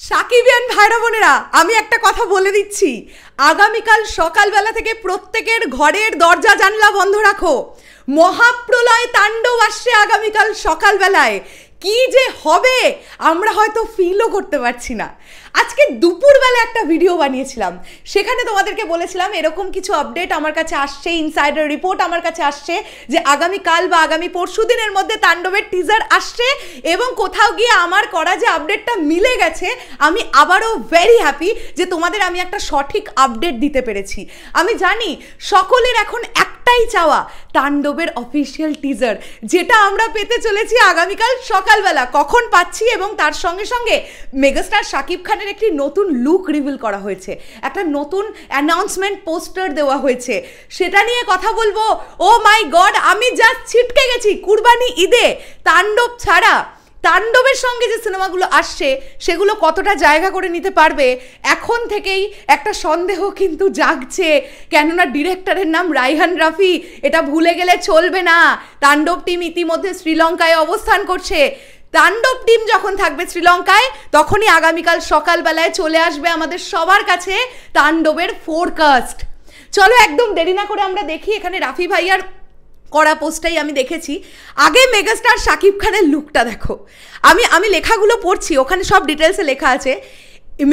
সাকিবিয়ান ভাইরা বোনেরা, আমি একটা কথা বলে দিচ্ছি, আগামীকাল সকালবেলা থেকে প্রত্যেকের ঘরের দরজা জানলা বন্ধ রাখো। মহাপ্রলয় তাণ্ডব আসছে আগামীকাল সকালবেলায়। কি যে হবে আমরা হয়তো ফিলও করতে পারছি না। আজকে দুপুরবেলা একটা ভিডিও বানিয়েছিলাম, সেখানে তোমাদেরকে বলেছিলাম এরকম কিছু আপডেট আমার কাছে আসছে, ইনসাইডার রিপোর্ট আমার কাছে আসছে যে আগামীকাল বা আগামী পরশু দিনের মধ্যে তাণ্ডবের টিজার আসছে, এবং কোথাও গিয়ে আমার করা যে আপডেটটা মিলে গেছে। আমি আবারও ভেরি হ্যাপি যে তোমাদের আমি একটা সঠিক আপডেট দিতে পেরেছি। আমি জানি সকলের এখন একটাই চাওয়া, তাণ্ডবের অফিসিয়াল টিজার, যেটা আমরা পেতে চলেছি আগামীকাল সকালবেলা। কখন পাচ্ছি, এবং তার সঙ্গে সঙ্গে মেগাস্টার শাকিব খানের একটি নতুন লুক রিভিল করা হয়েছে, একটা নতুন অ্যানাউন্সমেন্ট পোস্টার দেওয়া হয়েছে, সেটা নিয়ে কথা বলবো। ও মাই গড, আমি জাস্ট ছিটকে গেছি। কুরবানি ঈদে তাণ্ডব ছাড়া তাণ্ডবের সঙ্গে যে সিনেমাগুলো আসছে সেগুলো কতটা জায়গা করে নিতে পারবে, এখন থেকেই একটা সন্দেহ কিন্তু জাগছে। কেননা ডিরেক্টরের নাম রায়হান রাফি, এটা ভুলে গেলে চলবে না। তাণ্ডব টিম ইতিমধ্যে শ্রীলঙ্কায় অবস্থান করছে। তাণ্ডব টিম যখন থাকবে শ্রীলঙ্কায়, তখনই আগামীকাল সকালবেলায় চলে আসবে আমাদের সবার কাছে তাণ্ডবের ফোরকাস্ট। চলো একদম দেরি না করে আমরা দেখি। এখানে রাফি ভাইয়ার করা পোস্টটাই আমি দেখেছি। আগে মেগাস্টার শাকিব খানের লুকটা দেখো। আমি লেখাগুলো পড়ছি, ওখানে সব ডিটেলসে লেখা আছে।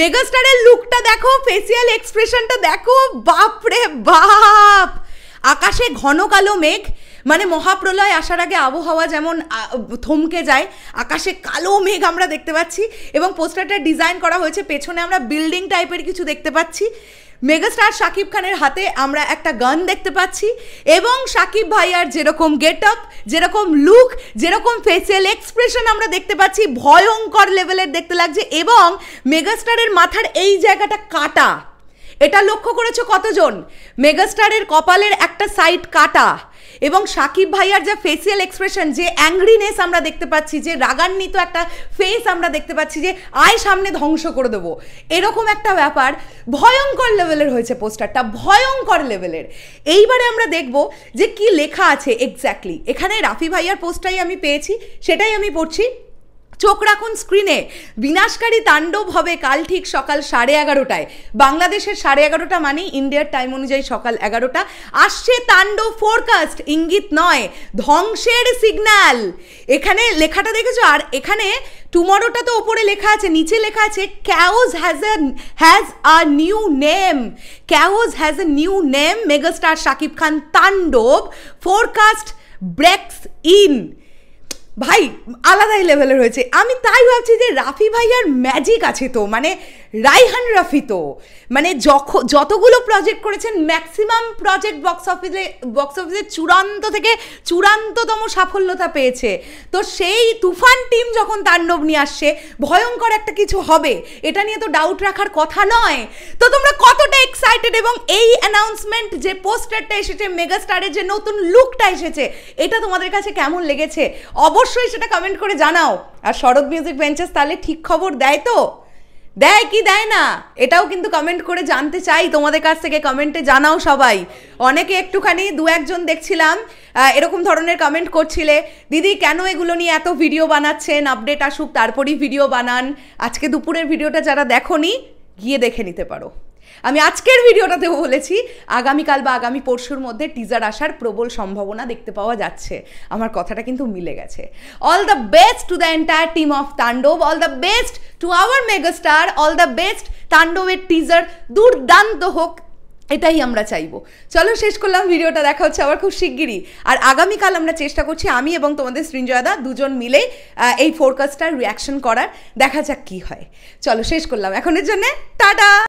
মেগাস্টারের লুকটা দেখো, ফেসিয়াল এক্সপ্রেশনটা দেখো, বাপরে বাপ। আকাশে ঘন কালো মেঘ, মানে মহাপ্রলয় আসার আগে আবহাওয়া যেমন থমকে যায়, আকাশে কালো মেঘ আমরা দেখতে পাচ্ছি। এবং পোস্টারটা ডিজাইন করা হয়েছে, পেছনে আমরা বিল্ডিং টাইপের কিছু দেখতে পাচ্ছি। মেগাস্টার শাকিব খানের হাতে আমরা একটা গান দেখতে পাচ্ছি, এবং শাকিব ভাইয়ার যেরকম গেট আপ, যেরকম লুক, যেরকম ফেসিয়াল এক্সপ্রেশন আমরা দেখতে পাচ্ছি, ভয়ঙ্কর লেভেলের দেখতে লাগছে। এবং মেগাস্টারের মাথার এই জায়গাটা কাটা, এটা লক্ষ্য করেছো কতজন? মেগাস্টারের কপালের একটা সাইড কাটা, এবং শাকিব ভাইয়ার যে ফেসিয়াল এক্সপ্রেশন, যে অ্যাংরিনেস আমরা দেখতে পাচ্ছি, যে রাগান্বিত একটা ফেস আমরা দেখতে পাচ্ছি, যে আয় সামনে ধ্বংস করে দেবো, এরকম একটা ব্যাপার। ভয়ঙ্কর লেভেলের হয়েছে পোস্টারটা, ভয়ঙ্কর লেভেলের। এইবারে আমরা দেখব যে কি লেখা আছে এক্স্যাক্টলি। এখানে রাফি ভাইয়ার পোস্টটাই আমি পেয়েছি, সেটাই আমি পড়ছি। চোখ রাখুন স্ক্রিনে, বিনাশকারী তাণ্ডব হবে কাল ঠিক সকাল 11:30টায়। বাংলাদেশের 11:30 মানে ইন্ডিয়ার টাইম অনুযায়ী সকাল 11টা। আসছে তাণ্ডব ফোরকাস্ট, ইঙ্গিত নয়, ধ্বংসের সিগন্যাল। এখানে লেখাটা দেখেছো? আর এখানে টুমরোটা তো ওপরে লেখা আছে, নিচে লেখা আছে chaos has a new name. Chaos has a new name, megastar Shakib Khan Tandav forecast ব্রেকস in. ভাই আলাদাই লেভেলের হয়েছে। আমি তাই ভাবছি যে রাফি ভাইয়ার ম্যাজিক আছে তো, মানে রায়হান রাফি তো মানে যতগুলো প্রজেক্ট করেছেন, ম্যাক্সিমাম প্রজেক্ট বক্স অফিসে চূড়ান্ত থেকে চূড়ান্ততম সাফল্যতা পেয়েছে। তো সেই তুফান টিম যখন তাণ্ডব নিয়ে আসছে, ভয়ঙ্কর একটা কিছু হবে, এটা নিয়ে তো ডাউট রাখার কথা নয়। তো তোমরা কতটা এক্সাইটেড, এবং এই অ্যানাউন্সমেন্ট যে পোস্টারটা এসেছে, মেগাস্টারের যে নতুন লুকটা এসেছে, এটা তোমাদের কাছে কেমন লেগেছে অবশ্যই সেটা কমেন্ট করে জানাও। আর শরৎ মিউজিক ভেঞ্চার্স তাহলে ঠিক খবর দেয় তো, দেয় কি দেয় না, এটাও কিন্তু কমেন্ট করে জানতে চাই তোমাদের কাছ থেকে। কমেন্টে জানাও সবাই। অনেকে একটুখানি দু একজন দেখছিলাম এরকম ধরনের কমেন্ট করছিলে, দিদি কেন এগুলো নিয়ে এত ভিডিও বানাচ্ছেন, আপডেট আসুক তারপরই ভিডিও বানান। আজকে দুপুরের ভিডিওটা যারা দেখোনি, গিয়ে দেখে নিতে পারো। আমি আজকের ভিডিওটাতেও বলেছি আগামীকাল বা আগামী পরশুর মধ্যে টিজার আসার প্রবল সম্ভাবনা দেখতে পাওয়া যাচ্ছে। আমার কথাটা কিন্তু মিলে গেছে। All the best to the entire team of Tandav, all the best to our megastar, all the best. তাণ্ডবের টিজার দুর্দান্ত হোক, এটাই আমরা চাইবো। চলো শেষ করলাম ভিডিওটা, দেখা হচ্ছে আবার খুব শিগগিরই। আর আগামীকাল আমরা চেষ্টা করছি আমি এবং তোমাদের সৃঞ্জয়দা দুজন মিলে এই ফোরকাস্টটার রিয়াকশন করার, দেখা যাক কি হয়। চলো শেষ করলাম এখনের জন্য, টাটা।